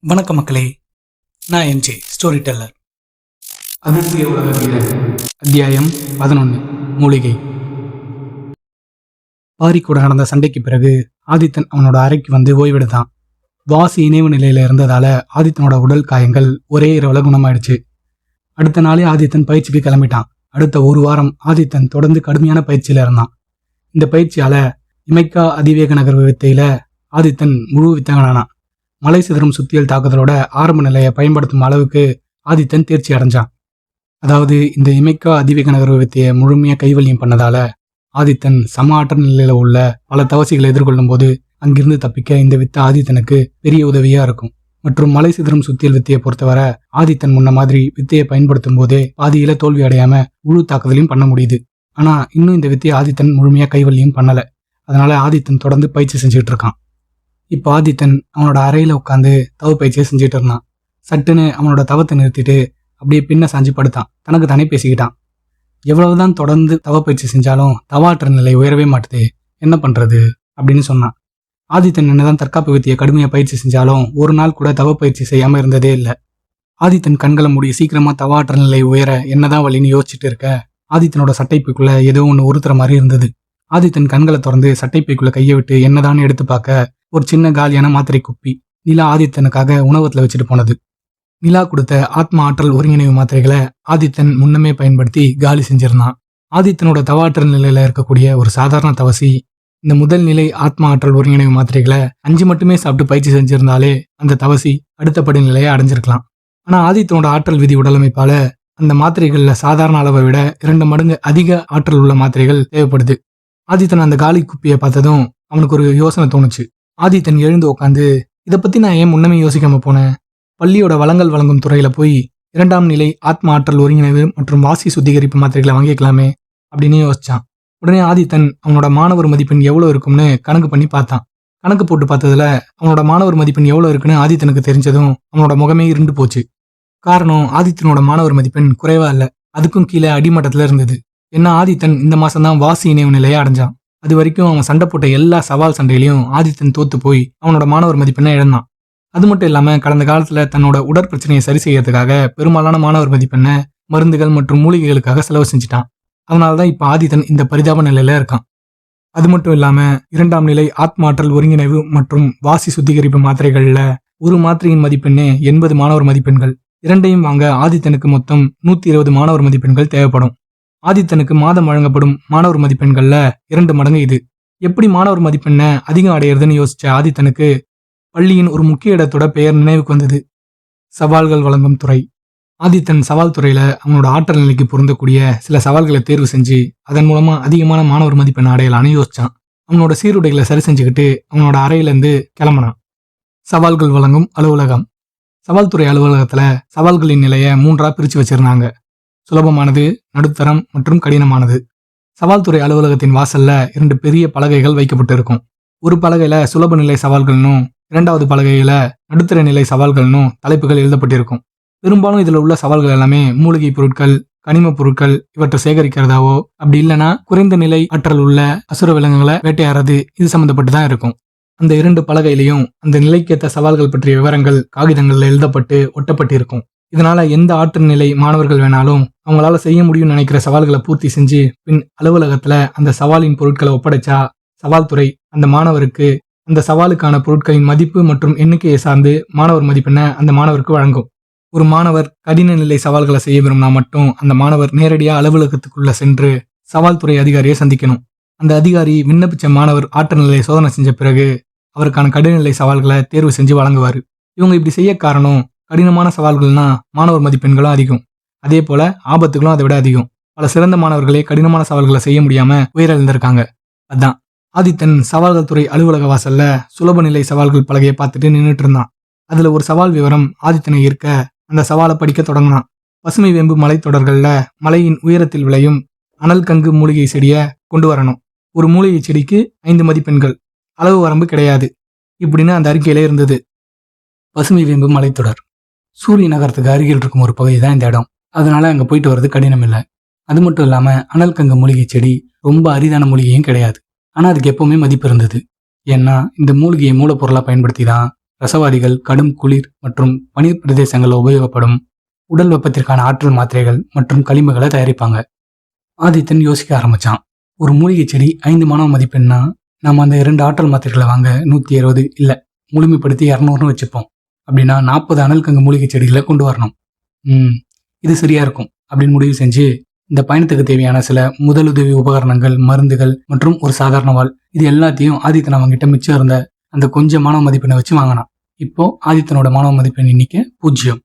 வணக்கம் மக்களே, நான் எம்ஜே ஸ்டோரி டெல்லர். அதிசய உலக வீரர் அத்தியாயம் 11. மூலிகை. பாரி கூட நடந்த சண்டைக்கு பிறகு ஆதித்தன் அவனோட அறைக்கு வந்து ஓய்வெடுத்தான். வாசி இணைவு நிலையில இருந்ததால ஆதித்தனோட உடல் காயங்கள் ஒரே இரவுல குணமாயிடுச்சு. அடுத்த நாளே ஆதித்தன் பயிற்சிக்கு கிளம்பிட்டான். அடுத்த ஒரு வாரம் ஆதித்தன் தொடர்ந்து கடுமையான பயிற்சியில இருந்தான். இந்த பயிற்சியால இமைக்கா அதிவேக நகர்வு வித்தையில ஆதித்தன் முழு வித்தகனானான். மலை சிதறும் சுத்தியல் தாக்குதலோட ஆரம்ப நிலையை பயன்படுத்தும் அளவுக்கு ஆதித்தன் தேர்ச்சி அடைஞ்சான். அதாவது இந்த இமைக்கா அதிவேக நகர்வு வித்தையை முழுமையா கைவல்யம் பண்ணதால ஆதித்தன் சம ஆற்றல் நிலையில உள்ள பல தவசிகளை எதிர்கொள்ளும் போது அங்கிருந்து தப்பிக்க இந்த வித்தை ஆதித்தனுக்கு பெரிய உதவியா இருக்கும். மற்றும் மலை சிதறும் சுத்தியல் வித்தையை பொறுத்தவரை ஆதித்தன் முன்ன மாதிரி வித்தையை பயன்படுத்தும் போதே பாதியில தோல்வி அடையாம முழு தாக்குதலையும் பண்ண முடியுது. ஆனா இன்னும் இந்த வித்தையை ஆதித்தன் முழுமையா கைவல்யம் பண்ணல. அதனால ஆதித்தன் தொடர்ந்து பயிற்சி செஞ்சுட்டு இருக்கான். இப்போ ஆதித்தன் அவனோட அறையில உட்காந்து தவ பயிற்சியை செஞ்சுட்டு இருந்தான். சட்டுன்னு அவனோட தவத்தை நிறுத்திட்டு அப்படியே பின்ன சாஞ்சு படுத்தான். தனக்கு தானே பேசிக்கிட்டான். எவ்வளவுதான் தொடர்ந்து தவ பயிற்சி செஞ்சாலும் தவாற்ற நிலை உயரவே மாட்டுது, என்ன பண்றது அப்படின்னு சொன்னான். ஆதித்தன் என்னதான் தற்காப்பு வித்தியை கடுமையா பயிற்சி செஞ்சாலும் ஒரு நாள் கூட தவ பயிற்சி செய்யாம இருந்ததே இல்லை. ஆதித்தன் கண்களை மூடி சீக்கிரமா தவாற்ற நிலை உயர என்னதான் வழின்னு யோசிச்சுட்டு இருக்க ஆதித்தனோட சட்டைப்பைக்குள்ள ஏதோ ஒன்று உறுத்துற மாதிரி இருந்தது. ஆதித்தன் கண்களை திறந்து சட்டைப்பைக்குள்ள கையை விட்டு என்னதான்னு எடுத்து பார்க்க ஒரு சின்ன காலியான மாத்திரை குப்பி நிலா ஆதித்தனுக்காக உணவகத்துல வச்சுட்டு போனது. நிலா கொடுத்த ஆத்ம ஆற்றல் ஒருங்கிணைவு மாத்திரைகளை ஆதித்தன் முன்னமே பயன்படுத்தி காலி செஞ்சிருந்தான். ஆதித்தனோட தவாற்றல் நிலையில இருக்கக்கூடிய ஒரு சாதாரண தவசி இந்த முதல் நிலை ஆத்ம ஆற்றல் ஒருங்கிணைவு மாத்திரைகளை 5 மட்டுமே சாப்பிட்டு பயிற்சி செஞ்சிருந்தாலே அந்த தவசி அடுத்த படி நிலையை அடைஞ்சிருக்கலாம். ஆனா ஆதித்தனோட ஆற்றல் விதி உடலமைப்பால அந்த மாத்திரைகள்ல சாதாரண அளவை விட 2 மடங்கு அதிக ஆற்றல் உள்ள மாத்திரைகள் தேவைப்படுது. ஆதித்தன் அந்த காலி குப்பியை பார்த்ததும் அவனுக்கு ஒரு யோசனை தோணுச்சு. ஆதித்தன் எழுந்து உட்காந்து இதை பத்தி நான் ஏன் முன்னமே யோசிக்காம போனேன், பள்ளியோட வளங்கள் வழங்கும் துறையில போய் 2ஆம் நிலை ஆத்ம ஆற்றல் ஒருங்கிணைவு மற்றும் வாசி சுத்திகரிப்பு மாத்திரைகளை வாங்கிக்கலாமே அப்படின்னு யோசிச்சான். உடனே ஆதித்தன் அவனோட மாணவர் மதிப்பெண் எவ்வளவு இருக்கும்னு கணக்கு பண்ணி பார்த்தான். கணக்கு போட்டு பார்த்ததுல அவனோட மாணவர் மதிப்பெண் எவ்வளவு இருக்குன்னு ஆதித்தனுக்கு தெரிஞ்சதும் அவனோட முகமே இருண்டு போச்சு. காரணம் ஆதித்தனோட மாணவர் மதிப்பெண் குறைவா இல்ல, அதுக்கும் கீழே அடிமட்டத்துல இருந்தது. ஏன்னா ஆதித்தன் இந்த மாசம்தான் வாசி இணைவு நிலையை அடைஞ்சான். அது வரைக்கும் அவன் சண்டை போட்ட எல்லா சவால் சண்டையிலையும் ஆதித்தன் தோத்து போய் அவனோட மாணவர் மதிப்பெண்ணை இழந்தான். அது மட்டும் இல்லாம கடந்த காலத்துல தன்னோட உடற்பிரச்சனையை சரி செய்யறதுக்காக பெரும்பாலான மாணவர் மதிப்பெண்ணை மருந்துகள் மற்றும் மூலிகைகளுக்காக செலவு செஞ்சுட்டான். அதனாலதான் இப்ப ஆதித்தன் இந்த பரிதாப நிலையில இருக்கான். அது மட்டும் இல்லாம 2ஆம் நிலை ஆத்மாற்றல் ஒருங்கிணைவு மற்றும் வாசி சுத்திகரிப்பு மாத்திரைகள்ல ஒரு மாத்திரையின் மதிப்பெண்ணே 80 மாணவர் மதிப்பெண்கள். இரண்டையும் வாங்க ஆதித்தனுக்கு மொத்தம் 120 மாணவர் மதிப்பெண்கள் தேவைப்படும். ஆதித்தனுக்கு மாதம் வழங்கப்படும் மாணவர் மதிப்பெண்கள்ல 2 மடங்கு இது. எப்படி மாணவர் மதிப்பெண்ணை அதிகம் அடையிறதுன்னு யோசிச்ச ஆதித்தனுக்கு பள்ளியின் ஒரு முக்கிய இடத்தோட பெயர் நினைவுக்கு வந்தது, சவால்கள் வழங்கும் துறை. ஆதித்தன் சவால் துறையில அவனோட ஆற்றல் நிலைக்கு பொருந்தக்கூடிய சில சவால்களை தேர்வு செஞ்சு அதன் மூலமா அதிகமான மாணவர் மதிப்பெண் அடையலான்னு யோசிச்சான். அவனோட சீருடைகளை சரி செஞ்சுக்கிட்டு அவனோட அறையிலேருந்து கிளம்பினான். சவால்கள் வழங்கும் அலுவலகம். சவால் துறை அலுவலகத்துல சவால்களின் நிலையை 3ஆ பிரிச்சு வச்சிருந்தாங்க. சுலபமானது, நடுத்தரம் மற்றும் கடினமானது. சவால் துறை அலுவலகத்தின் வாசல்ல 2 பெரிய பலகைகள் வைக்கப்பட்டு இருக்கும். ஒரு பலகையில சுலப நிலை சவால்கள்னும் 2வது பலகையில நடுத்தர நிலை சவால்கள்னும் தலைப்புகள் எழுதப்பட்டிருக்கும். பெரும்பாலும் இதுல உள்ள சவால்கள் எல்லாமே மூலிகை பொருட்கள், கனிம பொருட்கள் இவற்றை சேகரிக்கிறதாவோ அப்படி இல்லைன்னா குறைந்த நிலை ஆற்றல் உள்ள அசுர விலங்குகளை வேட்டையாடுறது இது சம்பந்தப்பட்டு தான் இருக்கும். அந்த 2 பலகையிலையும் அந்த நிலைக்கேற்ற சவால்கள் பற்றிய விவரங்கள் காகிதங்கள்ல எழுதப்பட்டு ஒட்டப்பட்டு இருக்கும். இதனால எந்த ஆற்றல் நிலை மாணவர்கள் வேணாலும் அவங்களால செய்ய முடியும்னு நினைக்கிற சவால்களை பூர்த்தி செஞ்சு பின் அலுவலகத்துல அந்த சவாலின் பொருட்களை ஒப்படைச்சா சவால் துறை அந்த மாணவருக்கு அந்த சவாலுக்கான பொருட்களின் மதிப்பு மற்றும் எண்ணிக்கையை சார்ந்து மாணவர் மதிப்பெண்ணை அந்த மாணவருக்கு வழங்கும். ஒரு மாணவர் கடின நிலை சவால்களை செய்ய விரும்பினா மட்டும் அந்த மாணவர் நேரடியா அலுவலகத்துக்குள்ள சென்று சவால் துறை அதிகாரியை சந்திக்கணும். அந்த அதிகாரி விண்ணப்பிச்ச மாணவர் ஆற்றல் நிலையை சோதனை செஞ்ச பிறகு அவருக்கான கடினநிலை சவால்களை தேர்வு செஞ்சு வழங்குவாரு. இவங்க இப்படி செய்ய காரணம், கடினமான சவால்கள்னா மாணவர் மதிப்பெண்களும் அதிகம், அதே போல ஆபத்துகளும் அதை விட அதிகம். பல சிறந்த மாணவர்களே கடினமான சவால்களை செய்ய முடியாம உயிரிழந்திருக்காங்க. அதான் ஆதித்தன் சவால்கள் துறை அலுவலக வாசல்ல சுலப நிலை சவால்கள் பலகையை பார்த்துட்டு நின்றுட்டு இருந்தான். அதுல ஒரு சவால் விவரம் ஆதித்தனை ஈர்க்க அந்த சவாலை படிக்க தொடங்கினான். பசுமை வேம்பு மலைத்தொடர்கள்ல மலையின் உயரத்தில் விளையும் அனல் கங்கு மூலிகை செடியை கொண்டு வரணும். ஒரு மூலிகை செடிக்கு 5 மதிப்பெண்கள், அளவு வரம்பு கிடையாது இப்படின்னு அந்த அறிக்கையில இருந்தது. பசுமை வேம்பு மலைத்தொடர் சூரிய நகரத்துக்கு அருகில் இருக்கும் ஒரு பகுதி தான் இந்த இடம். அதனால அங்க போயிட்டு வர்றது கடினம் இல்லை. அது மட்டும் இல்லாம அனல் கங்கு மூலிகை செடி ரொம்ப அரிதான மூலிகையும் கிடையாது. ஆனா அதுக்கு எப்பவுமே மதிப்பு இருந்தது. ஏன்னா இந்த மூலிகையை மூலப்பொருளா பயன்படுத்தி தான் ரசவாதிகள், கடும் குளிர் மற்றும் பனிர் பிரதேசங்களில் உபயோகப்படும் உடல் வெப்பத்திற்கான ஆற்றல் மாத்திரைகள் மற்றும் களிம்புகளை தயாரிப்பாங்க. ஆதித்தன் யோசிக்க ஆரம்பிச்சான். ஒரு மூலிகை செடி 5 மாணவ மதிப்பெண்ணா நம்ம அந்த 2 ஆற்றல் மாத்திரைகளை வாங்க 120 இல்ல முழுமைப்படுத்தி 200ன்னு வச்சுப்போம். அப்படின்னா 40 அனல் கங்கு மூலிகை செடிகளை கொண்டு வரணும். இது சரியா இருக்கும் அப்படின்னு முடிவு செஞ்சு இந்த பயணத்துக்கு தேவையான சில முதலுதவி உபகரணங்கள், மருந்துகள் மற்றும் ஒரு சாதாரண வாள், இது எல்லாத்தையும் ஆதித்தன் அவங்கிட்ட மிச்சம் இருந்த அந்த கொஞ்சம் மாணவ மதிப்பெண்ணை வச்சு வாங்கினான். இப்போ ஆதித்தனோட மாணவ மதிப்பெண் எண்ணிக்கை 0.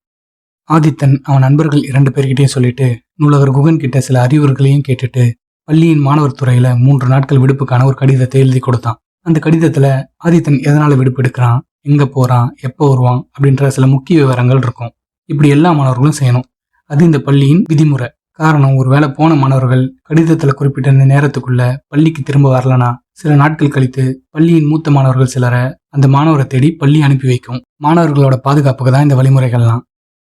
ஆதித்தன் அவன் நண்பர்கள் 2 பேர்கிட்டையும் சொல்லிட்டு நூலகர் குகன் கிட்ட சில அறிவுரைகளையும் கேட்டுட்டு பள்ளியின் மாணவர் துறையில 3 நாட்கள் விடுப்புக்கான ஒரு கடிதத்தை எழுதி கொடுத்தான். அந்த கடிதத்துல ஆதித்தன் எதனால விடுப்பு எடுக்கிறான், எங்க போறான், எப்போ வருவான் அப்படின்ற சில முக்கிய விவரங்கள் இருக்கும். இப்படி எல்லா மாணவர்களும் செய்யணும். அது இந்த பள்ளியின் விதிமுறை. காரணம், ஒருவேளை போன மாணவர்கள் கடிதத்துல குறிப்பிட்ட இந்த நேரத்துக்குள்ள பள்ளிக்கு திரும்ப வரலனா சில நாட்கள் கழித்து பள்ளியின் மூத்த மாணவர்கள் சிலரை அந்த மாணவரை தேடி பள்ளி அனுப்பி வைக்கும். மாணவர்களோட பாதுகாப்புக்கு தான் இந்த வழிமுறைகள்லாம்.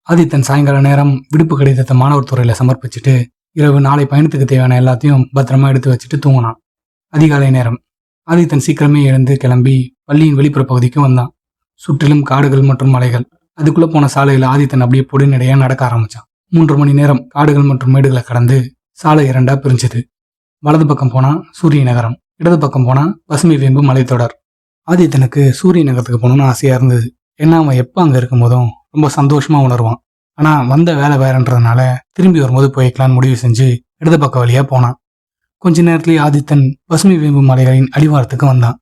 ஆதித்தன் சாயங்கால நேரம் விடுப்பு கடிதத்தை மாணவர் துறையில சமர்ப்பிச்சுட்டு இரவு நாளை பயணத்துக்கு தேவையான எல்லாத்தையும் பத்திரமா எடுத்து வச்சுட்டு தூங்கினான். அதிகாலை நேரம் ஆதித்தன் சீக்கிரமே எழுந்து கிளம்பி பள்ளியின் வெளிப்புற பகுதிக்கு வந்தான். சுற்றிலும் காடுகள் மற்றும் மலைகள். அதுக்குள்ள போன சாலையில ஆதித்தன் அப்படியே பொடிநடையா நடக்க ஆரம்பிச்சான். 3 மணி நேரம் காடுகள் மற்றும் மேடுகளை கடந்து சாலை 2ஆ பிரிஞ்சது. வலது பக்கம் போனா சூரிய நகரம், இடது பக்கம் போனா பசுமை வேம்பு மலைத்தொடர். ஆதித்தனுக்கு சூரிய நகரத்துக்கு போகணும்னு ஆசையா இருந்தது. ஏன்னா அவன் எப்ப அங்க இருக்கும் போதும் ரொம்ப சந்தோஷமா உணர்வான். ஆனா வந்த வேலை வேறன்றதுனால திரும்பி வரும்போது போய்க்கலான்னு முடிவு செஞ்சு இடது பக்க வழியா போனான். கொஞ்ச நேரத்திலேயே ஆதித்தன் பசுமை வேம்பு மலைகளின் அடிவாரத்துக்கு வந்தான்.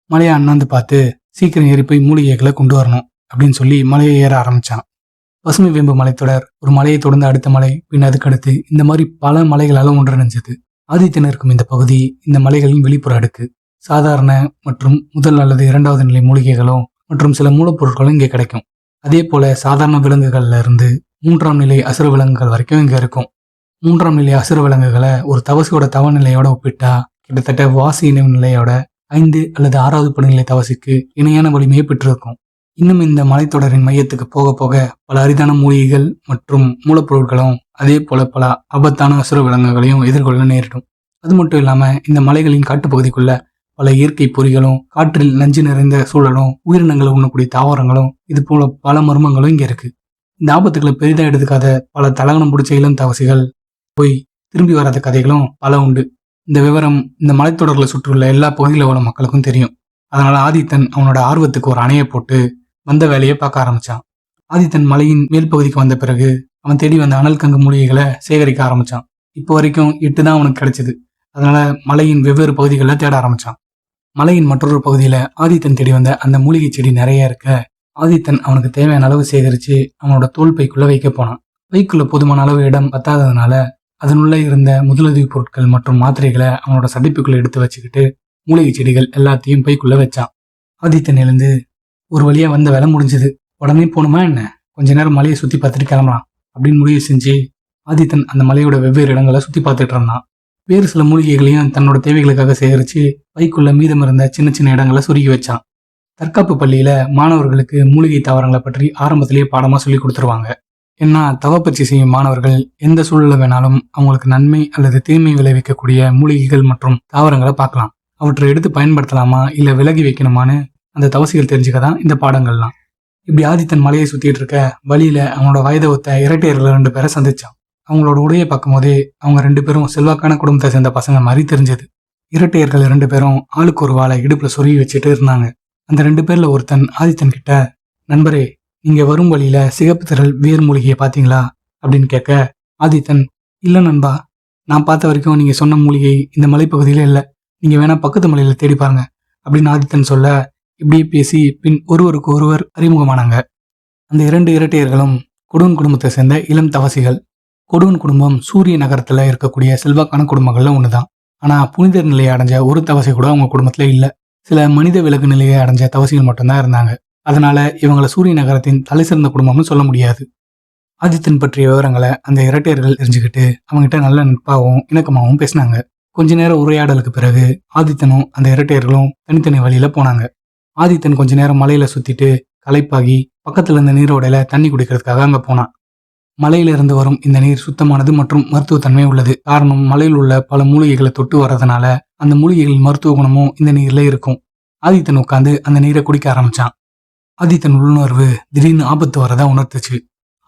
மலையை அண்ணாந்து பார்த்து சீக்கிரம் ஏறி போய் மூலிகைகளை கொண்டு வரணும் அப்படின்னு சொல்லி மலையை ஏற ஆரம்பிச்சான். பசுமை வேம்பு மலைத்தொடர் ஒரு மலையை தொடர்ந்து அடுத்த மலை, பின் அதுக்கடுத்து இந்த மாதிரி பல மலைகளால ஒன்றிணைஞ்சது. ஆதித்தன் இருக்கும் இந்த பகுதி இந்த மலைகளின் வெளிப்புற அடுக்கு. சாதாரண மற்றும் முதல் அல்லது 2வது நிலை மூலிகைகளும் மற்றும் சில மூலப்பொருட்களும் இங்கே கிடைக்கும். அதே போல சாதாரண விலங்குகள்ல இருந்து 3ஆம் நிலை அசுர விலங்குகள் வரைக்கும் இங்க இருக்கும். 3ஆம் நிலை அசுர விலங்குகளை ஒரு தவசியோட தவநிலையோட ஒப்பிட்டா கிட்டத்தட்ட வாசி இணைவு நிலையோட 5 அல்லது 6வது படிநிலை தவசிக்கு இணையான வலிமையை பெற்றிருக்கும். இன்னும் இந்த மலைத்தொடரின் மையத்துக்கு போக போக பல அரிதான மூலிகைகள் மற்றும் மூலப்பொருட்களும் அதே போல பல ஆபத்தான அசுர விலங்குகளையும் எதிர்கொள்ள நேரிடும். அது மட்டும் இல்லாம இந்த மலைகளின் காட்டுப்பகுதிக்குள்ள பல இயற்கை பொறிகளும், காற்றில் நஞ்சு நிறைந்த சூழலும், உயிரினங்களை உண்ணக்கூடிய தாவரங்களும், இது போல பல மர்மங்களும் இங்க இருக்கு. இந்த ஆபத்துக்களை பெரிதா எடுத்துக்காத பல தலகணம் பிடிச்ச இளம் தவசிகள் போய் திரும்பி வராத கதைகளும் பல உண்டு. இந்த விவரம் இந்த மலைத்தொடர்களை சுற்றியுள்ள எல்லா பகுதியில் உள்ள மக்களுக்கும் தெரியும். அதனால ஆதித்தன் அவனோட ஆர்வத்துக்கு ஒரு அணையை போட்டு வந்த வேலையை பார்க்க ஆரம்பிச்சான். ஆதித்தன் மலையின் மேல் பகுதிக்கு வந்த பிறகு அவன் தேடி வந்த அனல் கங்கு மூலிகைகளை சேகரிக்க ஆரம்பிச்சான். இப்போ வரைக்கும் 8 தான் அவனுக்கு கிடைச்சது. அதனால மலையின் வெவ்வேறு பகுதிகளில் தேட ஆரம்பிச்சான். மலையின் மற்றொரு பகுதியில ஆதித்தன் தேடி வந்த அந்த மூலிகை செடி நிறைய இருக்க ஆதித்தன் அவனுக்கு தேவையான அளவு சேகரிச்சு அவனோட தோல் பைக்குள்ள வைக்க போனான். பைக்குள்ள போதுமான அளவு இடம் பத்தாததுனால அதனுள்ள இருந்த முதலுதவி பொருட்கள் மற்றும் மாத்திரைகளை அவனோட சடிப்புக்குள்ள எடுத்து வச்சுக்கிட்டு மூலிகை செடிகள் எல்லாத்தையும் பைக்குள்ள வச்சான். ஆதித்தன் எழுந்து ஒரு வழியா வந்த வேலை முடிஞ்சது, உடனே போகணுமா என்ன, கொஞ்ச நேரம் மலையை சுத்தி பார்த்துட்டு கிளம்பலாம் அப்படின்னு முடிவு செஞ்சு ஆதித்தன் அந்த மலையோட வெவ்வேறு இடங்களை சுத்தி பார்த்துட்டு இருந்தான். வேறு சில மூலிகைகளையும் தன்னோட தேவைகளுக்காக சேகரித்து பைக்குள்ள மீதம் இருந்த சின்ன சின்ன இடங்களை சுருகி வச்சான். தற்காப்பு பள்ளியில் மாணவர்களுக்கு மூலிகை தாவரங்களை பற்றி ஆரம்பத்திலேயே பாடமாக சொல்லி கொடுத்துருவாங்க. ஏன்னா தவப்பயிற்சி செய்யும் மாணவர்கள் எந்த சூழலில் வேணாலும் அவங்களுக்கு நன்மை அல்லது தீமை விளைவிக்கக்கூடிய மூலிகைகள் மற்றும் தாவரங்களை பார்க்கலாம். அவற்றை எடுத்து பயன்படுத்தலாமா இல்லை விலகி வைக்கணுமான்னு அந்த தவசிகள் தெரிஞ்சுக்க தான் இந்த பாடங்கள்லாம். இப்படி ஆதித்தன் மலையை சுற்றிட்டு இருக்க வழியில் அவனோட வயதை ஒத்த இரட்டையர்கள் 2 பேரை சந்திச்சான். அவங்களோட உடையை பார்க்கும் போதே அவங்க 2 பேரும் செல்வாக்கான குடும்பத்தை சேர்ந்த பசங்க மாதிரி தெரிஞ்சது. இரட்டையர்கள் 2 பேரும் ஆளுக்கு ஒரு வாழை இடுப்புல சொருகி வச்சுட்டு இருந்தாங்க. அந்த 2 பேர்ல ஒருத்தன் ஆதித்தன் கிட்ட, நண்பரே, நீங்க வரும் வழியில சிகப்பு திரள் வேர் மூலிகையை பாத்தீங்களா அப்படின்னு கேட்க, ஆதித்தன், இல்ல நண்பா, நான் பார்த்த வரைக்கும் நீங்க சொன்ன மூலிகை இந்த மலைப்பகுதியில இல்ல, நீங்க வேணா பக்கத்து மலையில தேடி பாருங்க அப்படின்னு ஆதித்தன் சொல்ல, இப்படியே பேசி பின் ஒருவருக்கு ஒருவர் அறிமுகமானாங்க. அந்த 2 இரட்டையர்களும் கொடுவன் குடும்பத்தை சேர்ந்த இளம் தவசிகள். கொடுவன் குடும்பம் சூரிய நகரத்துல இருக்கக்கூடிய செல்வாக்கான குடும்பங்கள்ல ஒண்ணுதான். ஆனா புனிதர் நிலையை அடைஞ்ச ஒரு தவசி கூட அவங்க குடும்பத்துல இல்ல. சில மனித விலகு நிலையை அடைஞ்ச தவசிகள் மட்டும்தான் இருந்தாங்க. அதனால இவங்களை சூரிய நகரத்தின் தலை சிறந்த குடும்பம்னு சொல்ல முடியாது. ஆதித்தன் பற்றிய விவரங்களை அந்த இரட்டையர்கள் தெரிஞ்சுக்கிட்டு அவங்ககிட்ட நல்ல நட்பாகவும் இணக்கமாகவும் பேசினாங்க. கொஞ்ச நேரம் உரையாடலுக்கு பிறகு ஆதித்தனும் அந்த இரட்டையர்களும் தனித்தனி வழியில போனாங்க. ஆதித்தன் கொஞ்ச நேரம் மலையில சுத்திட்டு களைப்பாகி பக்கத்துல இருந்த நீரோடையில தண்ணி குடிக்கிறதுக்காக அங்க போனான். மலையில இருந்து வரும் இந்த நீர் சுத்தமானது மற்றும் மருத்துவத்தன்மை உள்ளது. காரணம், மலையில் உள்ள பல மூலிகைகளை தொட்டு வர்றதுனால அந்த மூலிகைகளின் மருத்துவ குணமும் இந்த நீர்ல இருக்கும். ஆதித்தன் உட்காந்து அந்த நீரை குடிக்க ஆரம்பிச்சான். ஆதித்தன் உள்ளுணர்வு திடீர்னு ஆபத்து வரதா உணர்த்துச்சு.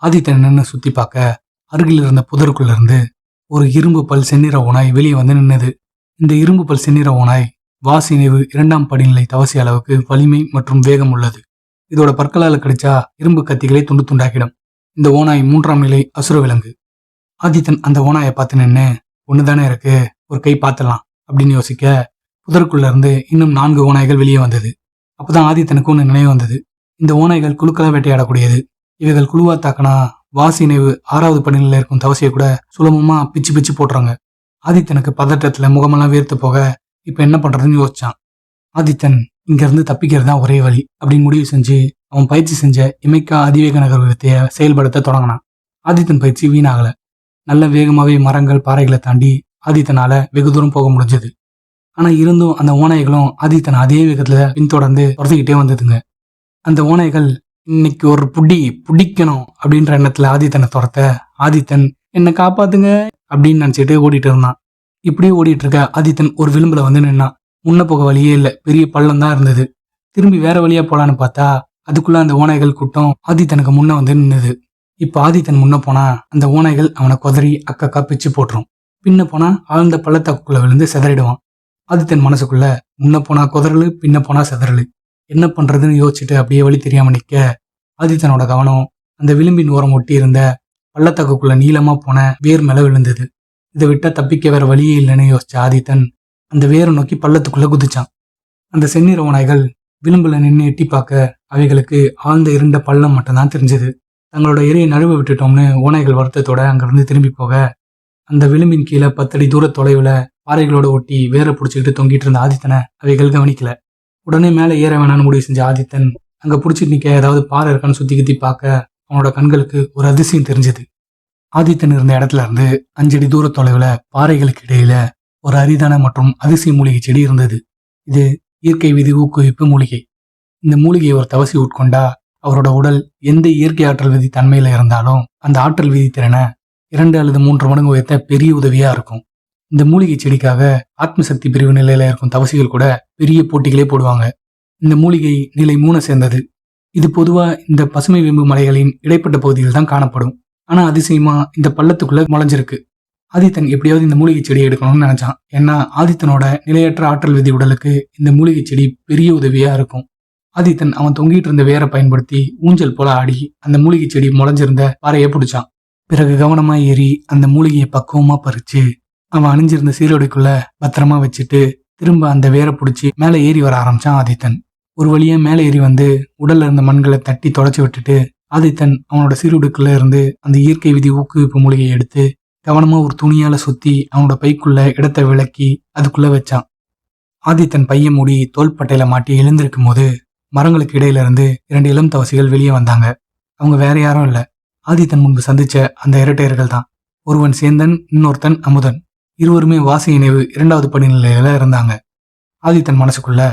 ஆதித்தன் என்னன்னு சுத்தி பார்க்க அருகில் இருந்த புதருக்குள்ள இருந்து ஒரு இரும்பு பல் செந்நிற ஓனாய் வெளியே வந்து நின்னது. இந்த இரும்பு பல் செந்நிற ஓனாய் வாசி நினைவு 2ஆம் படிநிலை தவசிய அளவுக்கு வலிமை மற்றும் வேகம் உள்ளது. இதோட பற்களால் கடிச்சா இரும்பு கத்திகளை துண்டு துண்டாக்கிடும். இந்த ஓனாய் 3ஆம் நிலை அசுர விலங்கு. ஆதித்தன் அந்த ஓனாயை பார்த்து நின்று, ஒண்ணுதானே இருக்கு, ஒரு கை பார்த்துலாம் அப்படின்னு யோசிக்க புதருக்குள்ள இருந்து இன்னும் 4 ஓநாய்கள் வெளியே வந்தது. அப்பதான் ஆதித்தனுக்கு ஒன்று நினைவு வந்தது. இந்த ஓநாய்கள் குழுக்களா வேட்டையாடக்கூடியது. இவைகள் குழுவா தாக்கினா வாசி நினைவு 6வது படிநிலையில் இருக்கும் தவசியை கூட சுலபமா பிச்சு பிச்சு போட்டுறாங்க. ஆதித்தனுக்கு பதட்டத்துல முகமெல்லாம் வேர்த்து போக இப்ப என்ன பண்றதுன்னு யோசிச்சான். ஆதித்தன் இங்க இருந்து தப்பிக்கிறது தான் ஒரே வழி அப்படின்னு முடிவு செஞ்சு அவன் பயிற்சி செஞ்ச இமைக்கா அதிவேக நகர்வு வித்தையை செயல்படுத்த தொடங்கினான். ஆதித்தன் பயிற்சி வீணாகல. நல்ல வேகமாவே மரங்கள் பாறைகளை தாண்டி ஆதித்தனால வெகு தூரம் போக முடிஞ்சது. ஆனா இருந்தும் அந்த ஓநாய்களும் ஆதித்தனை அதே வேகத்துல பின்தொடர்ந்து துரத்திக்கிட்டே வந்ததுங்க. அந்த ஓநாய்கள் இன்னைக்கு ஒரு புடிக்கணும் அப்படின்ற எண்ணத்துல ஆதித்தனை துரத்த ஆதித்தன் என்னை காப்பாத்துங்க அப்படின்னு நினைச்சிட்டு ஓடிட்டு இருந்தான். இப்படியே ஓடிட்டு இருக்க ஆதித்தன் ஒரு விளிம்புல வந்து நின்னான். முன்ன போக வழியே இல்லை, பெரிய பள்ளம் தான் இருந்தது. திரும்பி வேற வழியா போலான்னு பார்த்தா அதுக்குள்ள அந்த ஓநாய்கள் கூட்டம் ஆதித்தனுக்கு முன்ன வந்து நின்னுது. இப்ப ஆதித்தன் முன்ன போனா அந்த ஓநாய்கள் அவனை கொதறி அக்கக்கா பிச்சு போட்டுரும். பின்ன போனா ஆழ்ந்த பள்ளத்தாக்குள்ள விழுந்து செதறிடுவான். ஆதித்தன் மனசுக்குள்ள முன்ன போனா கொதறலு, பின்ன போனா செதறலு, என்ன பண்றதுன்னு யோசிச்சுட்டு அப்படியே வழி தெரியாம நிக்க ஆதித்தனோட கவனம் அந்த விளிம்பின் ஓரம் ஒட்டி இருந்த பள்ளத்தாக்குள்ள நீளமா போன வேர் மேல விழுந்தது. இதை விட்டா தப்பிக்க வேற வழியே இல்லைன்னு யோசிச்ச ஆதித்தன் அந்த வேரை நோக்கி பள்ளத்துக்குள்ள குதிச்சான். அந்த செந்நிற ஓநாய்கள் விளிம்புல நின்று எட்டி பார்க்க அவைகளுக்கு ஆழ்ந்த இருண்ட பள்ளம் மட்டும்தான் தெரிஞ்சது. தங்களோட இறையை நழுவ விட்டுட்டோம்னு ஓநாய்கள் வருத்தத்தோட அங்கிருந்து திரும்பி போக அந்த விளிம்பின் கீழே 10 அடி தூர தொலைவுல பாறைகளோட ஒட்டி வேற பிடிச்சிக்கிட்டு தொங்கிட்டு இருந்த ஆதித்தனை அவைகள் கவனிக்கல. உடனே மேலே ஏற வேணான்னு முடிவு செஞ்ச ஆதித்தன் அங்க பிடிச்சிட்டு நிக்க ஏதாவது பாறை இருக்கான்னு சுத்தி கித்தி பார்க்க அவனோட கண்களுக்கு ஒரு அதிசயம் தெரிஞ்சது. ஆதித்தன் இருந்த இடத்துல இருந்து 5 அடி தூர தொலைவுல பாறைகளுக்கு இடையில ஒரு அரிதான மற்றும் அதிசய மூலிகை செடி இருந்தது. இது இயற்கை விதி ஊக்குவிப்பு மூலிகை. இந்த மூலிகையை ஒரு தவசி உட்கொண்டா அவரோட உடல் எந்த இயற்கை ஆற்றல் விதி தன்மையில இருந்தாலும் அந்த ஆற்றல் விதி திறனை 2 அல்லது 3 மடங்கு உயர்த்த பெரிய உதவியா இருக்கும். இந்த மூலிகை செடிக்காக ஆத்மசக்தி பிரிவு நிலையில இருக்கும் தவசிகள் கூட பெரிய போட்டிகளே போடுவாங்க. இந்த மூலிகை நிலை 3 சேர்ந்தது. இது பொதுவா இந்த பசுமை வேம்பு மலைகளின் இடைப்பட்ட பகுதியில் தான் காணப்படும். ஆனா அதிசயமா இந்த பள்ளத்துக்குள்ள முளைஞ்சிருக்கு. ஆதித்தன் எப்படியாவது இந்த மூலிகை செடியை எடுக்கணும்னு நினைச்சான். ஏன்னா ஆதித்தனோட நிலையற்ற ஆற்றல் விதி உடலுக்கு இந்த மூலிகை செடி பெரிய உதவியா இருக்கும். ஆதித்தன் அவன் தொங்கிட்டு இருந்த வேரை பயன்படுத்தி ஊஞ்சல் போல ஆடி அந்த மூலிகை செடி முளைஞ்சிருந்த பாறையை பிடிச்சான். பிறகு கவனமா ஏறி அந்த மூலிகையை பக்குவமா பறிச்சு அவன் அணிஞ்சிருந்த சீரோடைக்குள்ள பத்திரமா வச்சுட்டு திரும்ப அந்த வேரை பிடிச்சி மேலே ஏறி வர ஆரம்பிச்சான் ஆதித்தன். ஒரு வழியா மேலே ஏறி வந்து உடல்ல இருந்த மண்களை தட்டி தொடச்சி விட்டுட்டு ஆதித்தன் அவனோட சீரோடைக்குள்ள இருந்து அந்த இயற்கை விதி ஊக்குவிப்பு மூலிகையை எடுத்து கவனமா ஒரு துணியால சுத்தி அவனோட பைக்குள்ள இடத்தை விளக்கி அதுக்குள்ள வச்சான். ஆதித்தன் பைய மூடி தோள்பட்டையில மாட்டி எழுந்திருக்கும் போது மரங்களுக்கு இடையில இருந்து 2 இளம் தவசிகள் வெளியே வந்தாங்க. அவங்க வேற யாரும் இல்ல, ஆதித்தன் முன்பு சந்திச்ச அந்த இரட்டையர்கள் தான். ஒருவன் சேந்தன், இன்னொருத்தன் அமுதன். இருவருமே வாசி நினைவு 2வது படிநிலையில இருந்தாங்க. ஆதித்தன் மனசுக்குள்ள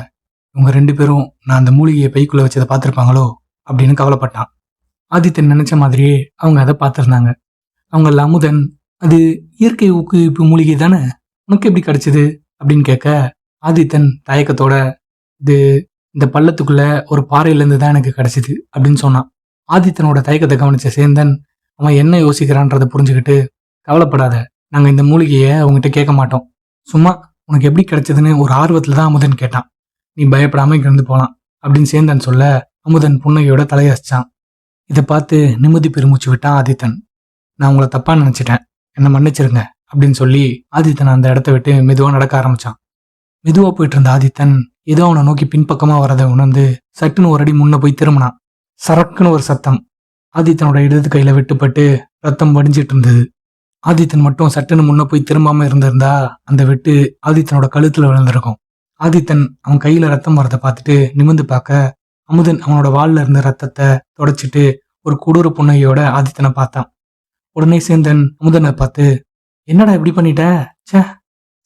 இவங்க 2 பேரும் நான் அந்த மூலிகையை பைக்குள்ள வச்சதை பார்த்திருப்பாங்களோ அப்படின்னு கவலைப்பட்டான். ஆதித்தன் நினைச்ச மாதிரியே அவங்க அதை பார்த்திருந்தாங்க. அவங்கள அமுதன், அது இயற்கை ஊக்குவிப்பு மூலிகை தானே, உனக்கு எப்படி கிடைச்சது அப்படின்னு கேட்க ஆதித்தன் தயக்கத்தோட இது இந்த பள்ளத்துக்குள்ள ஒரு பாறையிலேருந்து தான் எனக்கு கிடைச்சிது அப்படின்னு சொன்னான். ஆதித்தனோட தயக்கத்தை கவனிச்ச சேந்தன் அவன் என்ன யோசிக்கிறான்றதை புரிஞ்சுக்கிட்டு, கவலைப்படாத, நாங்கள் இந்த மூலிகையை அவங்ககிட்ட கேட்க மாட்டோம், சும்மா உனக்கு எப்படி கிடைச்சதுன்னு ஒரு ஆர்வத்தில் தான் அமுதன் கேட்டான், நீ பயப்படாம இங்கிருந்து போகலாம் அப்படின்னு சேந்தன் சொல்ல அமுதன் புன்னகையோட தலையசிச்சான். இதை பார்த்து நிம்மதி பெருமூச்சு விட்டான் ஆதித்தன். நான் உங்களை தப்பா நினைச்சிட்டேன், என்னை மன்னிச்சிருங்க அப்படின்னு சொல்லி ஆதித்தன் அந்த இடத்த விட்டு மெதுவாக நடக்க ஆரம்பிச்சான். மெதுவாக போயிட்டு இருந்த ஆதித்தன் ஏதோ அவனை நோக்கி பின்பக்கமா வரதை உணர்ந்து சட்டுன்னு ஒரு அடி முன்ன போய் திரும்பினான். சரக்குன்னு ஒரு சத்தம். ஆதித்தனோட இடது கையில வெட்டுப்பட்டு ரத்தம் வடிஞ்சிட்டு இருந்தது. ஆதித்தன் மட்டும் சட்டுன்னு முன்ன போய் திரும்பாம இருந்திருந்தா அந்த வெட்டு ஆதித்தனோட கழுத்துல விழுந்திருக்கும். ஆதித்தன் அவன் கையில ரத்தம் வரதை பார்த்துட்டு நிமிர்ந்து பார்க்க அமுதன் அவனோட வால்ல இருந்த ரத்தத்தை தொடச்சிட்டு ஒரு கொடூர புன்னகையோட ஆதித்தனை பார்த்தான். உடனே சேந்தன் அமுதனை பார்த்து, என்னடா இப்படி பண்ணிட்ட, சே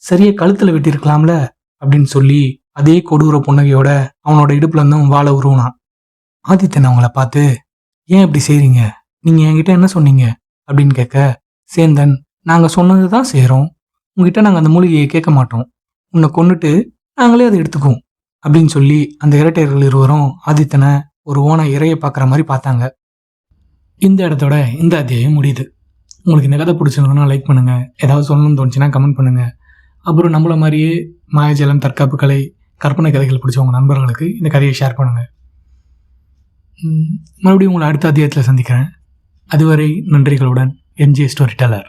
சரியா கழுத்துல வெட்டியிருக்கலாம்ல அப்படின்னு சொல்லி அதே கொடூர புன்னகையோட அவனோட இடுப்புல இருந்தும் வாழை உருவினான். ஆதித்தன் அவங்கள பார்த்து, ஏன் இப்படி செய்றீங்க, நீங்க என்கிட்ட என்ன சொன்னீங்க அப்படின்னு கேட்க சேந்தன், நாங்க சொன்னதுதான் செய்யறோம், உங்ககிட்ட நாங்க அந்த மூலிகையை கேட்க மாட்டோம், உன்னை கொன்னுட்டு நாங்களே அதை எடுத்துக்குவோம் அப்படின்னு சொல்லி அந்த இரட்டையர்கள் இருவரும் ஆதித்தனை ஒரு ஓனை இறையை பார்க்குற மாதிரி பார்த்தாங்க. இந்த இடத்தோட இந்த அத்தியாயம் முடியுது. உங்களுக்கு இந்த கதை பிடிச்சிருந்ததுன்னா லைக் பண்ணுங்கள். ஏதாவது சொல்லணும்னு தோணுச்சுன்னா கமெண்ட் பண்ணுங்கள். அப்புறம் நம்மள மாதிரியே மாயாஜலம், தற்காப்பு கலை, கற்பனை கதைகள் பிடிச்ச உங்கள் நண்பர்களுக்கு இந்த கதையை ஷேர் பண்ணுங்கள். மறுபடியும் உங்களை அடுத்த அத்தியாயத்தில் சந்திக்கிறேன். அதுவரை நன்றிகளுடன் எம்ஜே ஸ்டோரி டெல்லர்.